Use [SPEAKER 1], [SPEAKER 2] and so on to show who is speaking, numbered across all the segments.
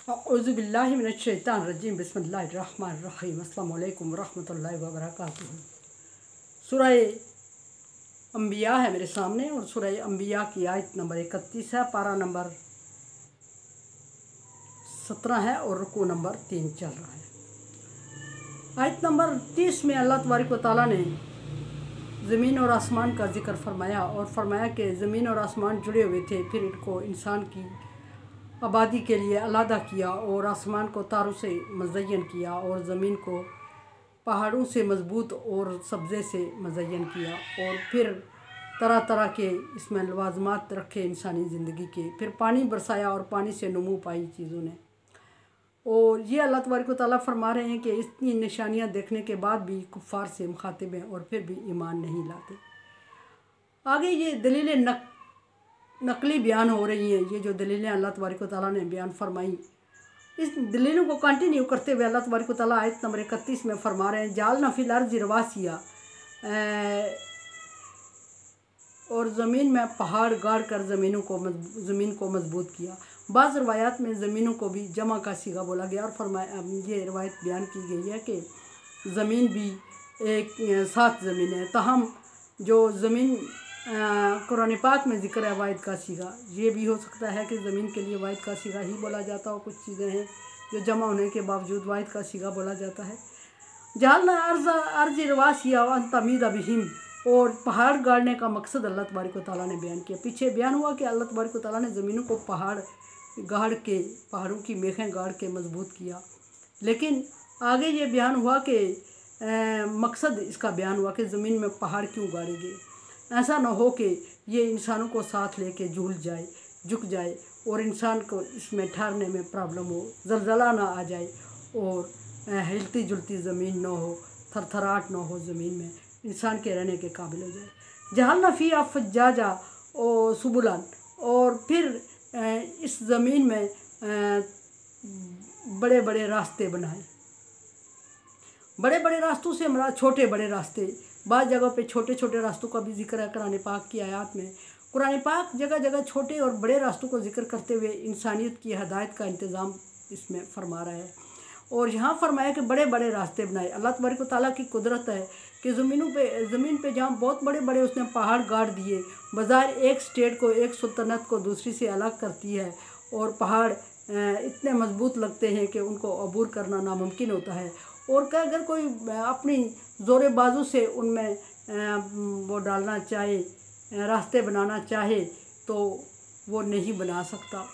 [SPEAKER 1] औज़ुबिल्लाहि मिनश्शैतानिर्रजीम बिस्मिल्लाहिर्रहमानिर्रहीम अस्सलामु अलैकुम वरहमतुल्लाहि वबरकातुहू। सूरह अंबिया है मेरे सामने और सूरह अंबिया की आयत नंबर 31 है, पारा नंबर 17 है और रुकू नंबर 3 चल रहा है। आयत नंबर 30 में अल्लाह तबारक व तआला ने ज़मीन और आसमान का जिक्र फरमाया और फरमाया कि ज़मीन और आसमान जुड़े हुए थे, फिर इनको इंसान की आबादी के लिए अलहदा किया और आसमान को तारों से मज़य्यन किया और ज़मीन को पहाड़ों से मज़बूत और सब्ज़े से मज़य्यन किया और फिर तरह तरह के इसमें लवाज़मात रखे इंसानी ज़िंदगी के, फिर पानी बरसाया और पानी से नमू पाई चीज़ों ने। और ये अल्लाह तबारक व तआला फरमा रहे हैं कि इतनी निशानियाँ देखने के बाद भी कुफ़ार से मुखातिब हैं और फिर भी ईमान नहीं लाते। आगे ये दलीलें नकली बयान हो रही हैं। ये जो दलीलें अल्लाह तबारक व तआला ने बयान फरमाई, इस दलीलों को कंटिन्यू करते हुए अल्लाह तबारक व तआला आयत नंबर 31 में फरमा रहे हैं, जालना फिल अर्ज़ि रवासिया, और ज़मीन में पहाड़ गाड़ कर ज़मीन को मजबूत किया। बाज़ रवायात में ज़मीनों को भी जमा का सीगा बोला गया और फरमाया, ये रवायत बयान की गई है कि ज़मीन भी एक 7 ज़मीन है। तहम जो ज़मीन कुरान पाक में ज़िक्र है वाहिद का सीगा, ये भी हो सकता है कि ज़मीन के लिए वाहिद का सीगा ही बोला जाता हो। कुछ चीज़ें हैं जो जमा होने के बावजूद वाहिद का सीगा बोला जाता है। जालना अर्ज़ि रवासिया अन तमीदा बिहिम, और पहाड़ गाड़ने का मकसद अल्लाह तबारक व तआला ने बयान किया। पीछे बयान हुआ कि अल्लाह तबारक व तआला ने ज़मीनों को पहाड़ गाड़ के, पहाड़ों की मेखें गाड़ के मजबूत किया, लेकिन आगे ये बयान हुआ कि मकसद इसका बयान हुआ कि ज़मीन में पहाड़ क्यों गाड़ेंगे। ऐसा ना हो कि ये इंसानों को साथ लेके झुक जाए और इंसान को इसमें ठहरने में प्रॉब्लम हो, ज़लज़ला ना आ जाए और हिलती जुलती ज़मीन ना हो, थरथराहट ना हो, ज़मीन में इंसान के रहने के काबिल हो जाए। जहलना फ़ीहा फ़ज्जाजा और सुबुलन, और फिर इस ज़मीन में बड़े बड़े रास्ते बनाए। बड़े बड़े रास्तों से हमारा छोटे बड़े रास्ते, बाज़ जगह पे छोटे छोटे रास्तों का भी जिक्र है कुरान पाक की आयत में। कुरान पाक जगह जगह छोटे और बड़े रास्तों को जिक्र करते हुए इंसानियत की हदायत का इंतज़ाम इसमें फरमा रहा है। और यहाँ फरमाया कि बड़े बड़े रास्ते बनाए। अल्लाह तबारक व तआला की कुदरत है कि ज़मीन पे जहाँ बहुत बड़े बड़े उसने पहाड़ गाड़ दिए, बज़ाहिर एक स्टेट को, एक सुल्तनत को दूसरी से अलग करती है और पहाड़ इतने मजबूत लगते हैं कि उनको अबूर करना नामुमकिन होता है। और क्या अगर कोई अपनी ज़ोर बाजू से उनमें वो डालना चाहे, रास्ते बनाना चाहे, तो वो नहीं बना सकता।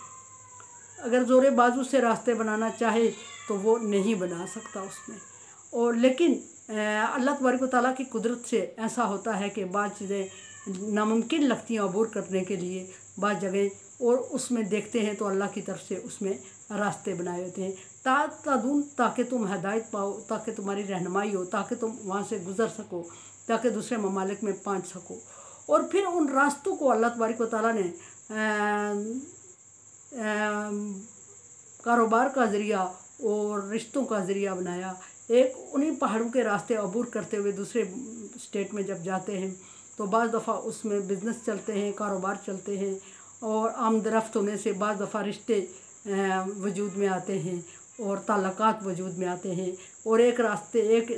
[SPEAKER 1] अगर ज़ोर बाजू से रास्ते बनाना चाहे तो वो नहीं बना सकता उसमें। और लेकिन अल्लाह तबारक व तआला की कुदरत से ऐसा होता है कि बाज़ चीज़ें नामुमकिन लगती हैं अबूर करने के लिए बाज़ जगह, और उसमें देखते हैं तो अल्लाह की तरफ से उसमें रास्ते बनाए होते हैं तादून, ताकि तुम हिदायत पाओ, ताकि तुम्हारी रहनुमाई हो, ताकि तुम वहाँ से गुज़र सको, ताकि दूसरे ममालिक में पहुँच सको। और फिर उन रास्तों को अल्लाह तबारक व तआला ने कारोबार का ज़रिया और रिश्तों का ज़रिया बनाया। एक उन्हीं पहाड़ों के रास्ते अबूर करते हुए दूसरे स्टेट में जब जाते हैं तो बाज़ दफ़ा उसमें बिज़नेस चलते हैं, कारोबार चलते हैं, और आमदरफ्त होने से बाज़ दफ़ा रिश्ते वजूद में आते हैं और ताल्लुकात वजूद में आते हैं, और एक रास्ते एक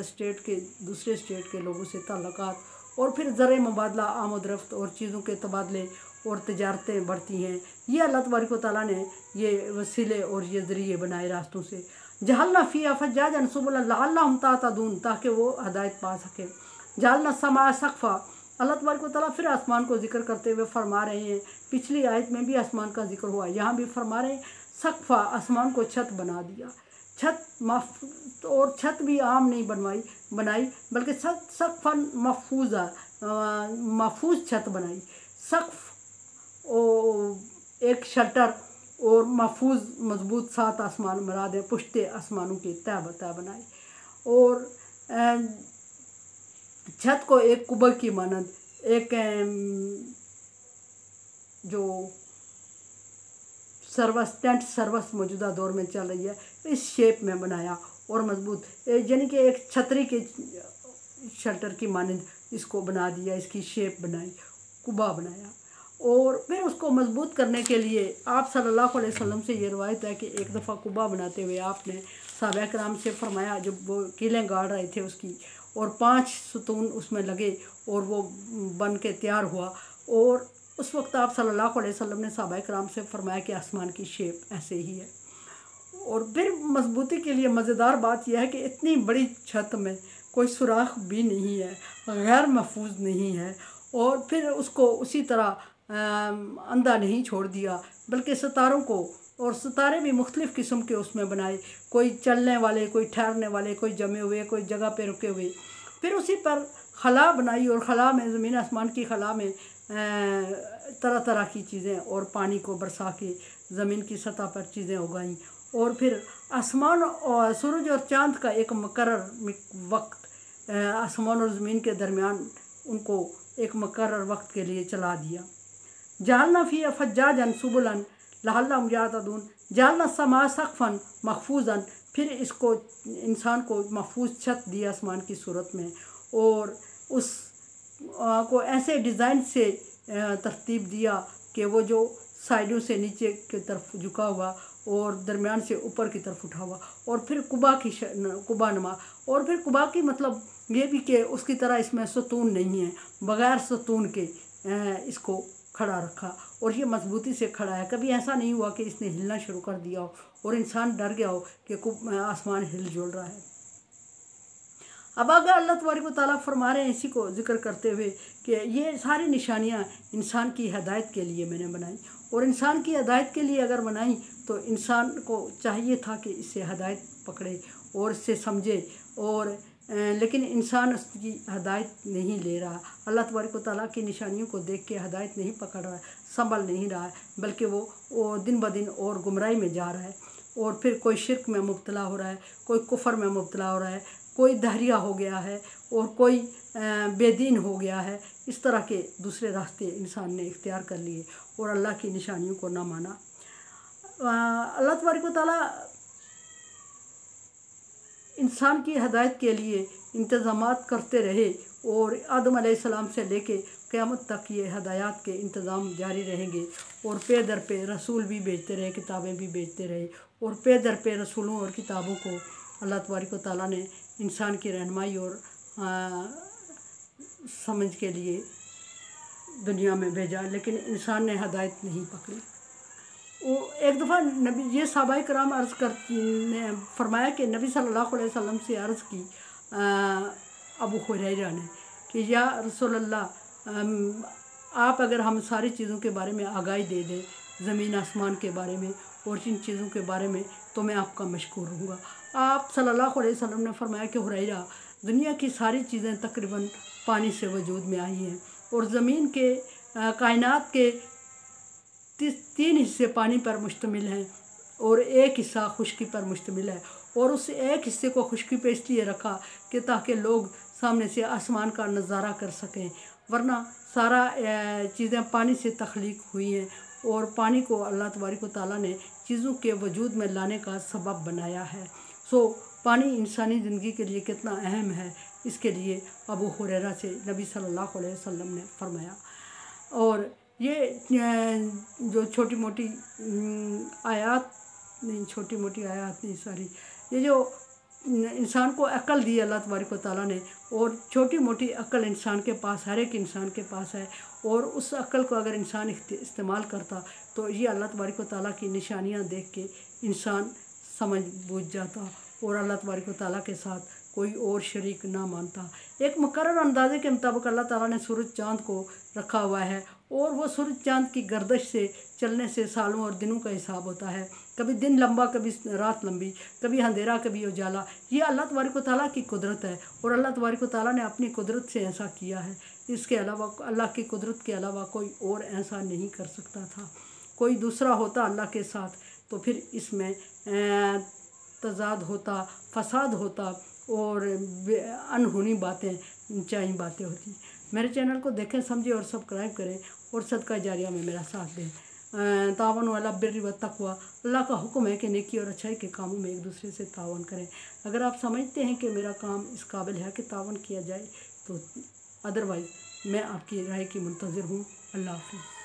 [SPEAKER 1] स्टेट के दूसरे स्टेट के लोगों से ताल्लुकात, और फिर ज़र मुबादला, आमदरफ्त और चीज़ों के तबादले और तजारतें बढ़ती हैं। ये अल्लाह तबारक व तआला ने ये वसीले और ये ज़रिए बनाए रास्तों से। जहलना फ़ीहा फ़ज्जाजन सुबुलन लअल्लहुम तहतदून, ताकि वो हदायत पा सके। जहलना समा सक़फ़ा, अल्लाह तबारक व तआला फिर आसमान को जिक्र करते हुए फरमा रहे हैं। पिछली आयत में भी आसमान का जिक्र हुआ, यहाँ भी फरमा रहे हैं सक़फ़ा, आसमान को छत बना दिया। छत और छत भी आम नहीं बनाई बल्कि सक़फ़न महफूज़ा, महफूज छत बनाई। सक़फ़ एक शटर और महफूज मजबूत 7 आसमान मराद है, पुश्ते आसमानों की तह बतह बनाई। और छत को एक कुबा की मानद, एक जो सर्वस मौजूदा दौर में चल रही है, इस शेप में बनाया और मजबूत, यानी कि एक छतरी के शटर की मानद इसको बना दिया, इसकी शेप बनाई, कुबा बनाया। और फिर उसको मजबूत करने के लिए आप सल्लल्लाहु अलैहि वसल्लम से ये रवायत है कि एक दफ़ा कुबा बनाते हुए आपने सहाबा कराम से फरमाया, जब वो कीलें गाड़ रहे थे उसकी, और 5 सतून उसमें लगे और वो बन के तैयार हुआ। और उस वक्त आप सल्लल्लाहु अलैहि वसल्लम ने सहाबा कराम से फरमाया कि आसमान की शेप ऐसे ही है। और फिर मजबूती के लिए मज़ेदार बात यह है कि इतनी बड़ी छत में कोई सुराख भी नहीं है, गैर महफूज नहीं है, और फिर उसको उसी तरह अंधा नहीं छोड़ दिया, बल्कि सितारों को, और सितारे भी मुख्तलिफ़ किस्म के उसमें बनाए, कोई चलने वाले, कोई ठहरने वाले, कोई जमे हुए, कोई जगह पे रुके हुए। फिर उसी पर खला बनाई, और खला में ज़मीन आसमान की खला में तरह तरह की चीज़ें और पानी को बरसा के ज़मीन की सतह पर चीज़ें उगाईं। और फिर आसमान और सूरज और चाँद का एक मुकर्रर वक्त आसमान और ज़मीन के दरमियान उनको एक मुकर्रर वक्त के लिए चला दिया। जालना फ़ीहा फ़ज्जाजन सुबुलन लअल्लहुम याहतदून, जालना समा सक़फ़न महफूज़न, फिर इसको इंसान को महफूज छत दी आसमान की सूरत में, और उस को ऐसे डिज़ाइन से तरतीब दिया कि वो जो साइडों से नीचे की तरफ झुका हुआ और दरमियान से ऊपर की तरफ उठा हुआ, और फिर कुबा नमा, और फिर कुबा की मतलब ये भी कि उसकी तरह इसमें सतून नहीं है, बग़ैर सतून के इसको खड़ा रखा, और ये मजबूती से खड़ा है। कभी ऐसा नहीं हुआ कि इसने हिलना शुरू कर दिया हो और इंसान डर गया हो कि आसमान हिल जुल रहा है। अब अगर अल्लाह तबारक व तआला फरमा रहे हैं इसी को ज़िक्र करते हुए कि ये सारी निशानियाँ इंसान की हिदायत के लिए मैंने बनाई, और इंसान की हिदायत के लिए अगर बनाई तो इंसान को चाहिए था कि इससे हिदायत पकड़े और इससे समझे, और लेकिन इंसान उसकी हिदायत नहीं ले रहा। अल्लाह तबारक व तआला की निशानियों को देख के हिदायत नहीं पकड़ रहा है, संभल नहीं रहा है, बल्कि वो दिन ब दिन और गुमराही में जा रहा है, और फिर कोई शिरक में मुब्तला हो रहा है, कोई कुफर में मुब्तला हो रहा है, कोई दहरिया हो गया है, और कोई बेदीन हो गया है। इस तरह के दूसरे रास्ते इंसान ने इख्तियार कर लिए और अल्लाह की निशानियों को ना माना। अल्लाह तबारक व तआला इंसान की हिदायत के लिए इंतज़ामात करते रहे, और आदम अलैहिस्सलाम से लेके क़यामत तक ये हिदायत के इंतज़ाम जारी रहेंगे, और पे दर पे रसूल भी भेजते रहे, किताबें भी भेजते रहे, और पे दर पे रसूलों और किताबों को अल्लाह तबारक व तआला ने इंसान की रहनुमाई और समझ के लिए दुनिया में भेजा, लेकिन इंसान ने हिदायत नहीं पकड़ी। वो एक दफ़ा नबी ये सहाबाए कराम अर्ज़ कर ने फरमाया कि नबी सल्लल्लाहु अलैहि वसल्लम से अर्ज़ की अबू हुरैरा ने कि या रसूल अल्लाह, आप अगर हम सारी चीज़ों के बारे में आगाही दे दें, ज़मीन आसमान के बारे में और जिन चीज़ों के बारे में, तो मैं आपका मशकूर रहूँगा। आप सल्लल्लाहु अलैहि वसल्लम ने फरमाया कि हुरैरा, दुनिया की सारी चीज़ें तकरीबन पानी से वजूद में आई हैं, और ज़मीन के कायनात के 3 हिस्से पानी पर मुश्तमिल हैं और 1 हिस्सा खुश्की पर मुश्तमिल है, और उस एक हिस्से को खुश्की पे इसलिए रखा कि ताकि लोग सामने से आसमान का नज़ारा कर सकें, वरना सारा चीज़ें पानी से तख्लीक हुई हैं, और पानी को अल्लाह तबारक व तआला ने चीज़ों के वजूद में लाने का सबब बनाया है। सो पानी इंसानी ज़िंदगी के लिए कितना अहम है, इसके लिए अबू हुरैरा से नबी सल्लल्लाहु अलैहि वसल्लम ने फरमाया। और ये जो छोटी मोटी आयत नहीं, सॉरी, ये जो इंसान को अक्ल दी अल्लाह तबारक व तआला ने, और छोटी मोटी अक्ल इंसान के पास, हर एक इंसान के पास है, और उस अक्ल को अगर इंसान इस्तेमाल करता तो ये अल्लाह तबारक व तआला की निशानियाँ देख के इंसान समझ बूझ जाता और अल्लाह तबारक व तआला के साथ कोई और शरीक ना मानता। एक मुकर्रर अंदाजे के मुताबिक अल्लाह ताला ने सूरज चाँद को रखा हुआ है, और वो सूरज चाँद की गर्दश से चलने से सालों और दिनों का हिसाब होता है। कभी दिन लंबा, कभी रात लंबी, कभी अंधेरा, कभी उजाला। ये अल्लाह तबारक व तआला की कुदरत है, और अल्लाह तबारक व तआला ने अपनी कुदरत से ऐसा किया है। इसके अलावा, अल्लाह की कुदरत के अलावा कोई और ऐसा नहीं कर सकता था। कोई दूसरा होता अल्लाह के साथ तो फिर इसमें तज़ाद होता, फसाद होता, और अनहोनी बातें, ऊंचाई बातें होती। मेरे चैनल को देखें, समझें और सब्सक्राइब करें, और सदका जारिया में मेरा साथ दें। तावन अला बिर्रि व तक़वा, अल्लाह का हुक्म है कि नेकी और अच्छाई के कामों में एक दूसरे से तावन करें। अगर आप समझते हैं कि मेरा काम इस काबिल है कि तावन किया जाए तो अदरवाइज़ मैं आपकी राय की मुंतज़िर हूँ। अल्लाह हाफ़िज़।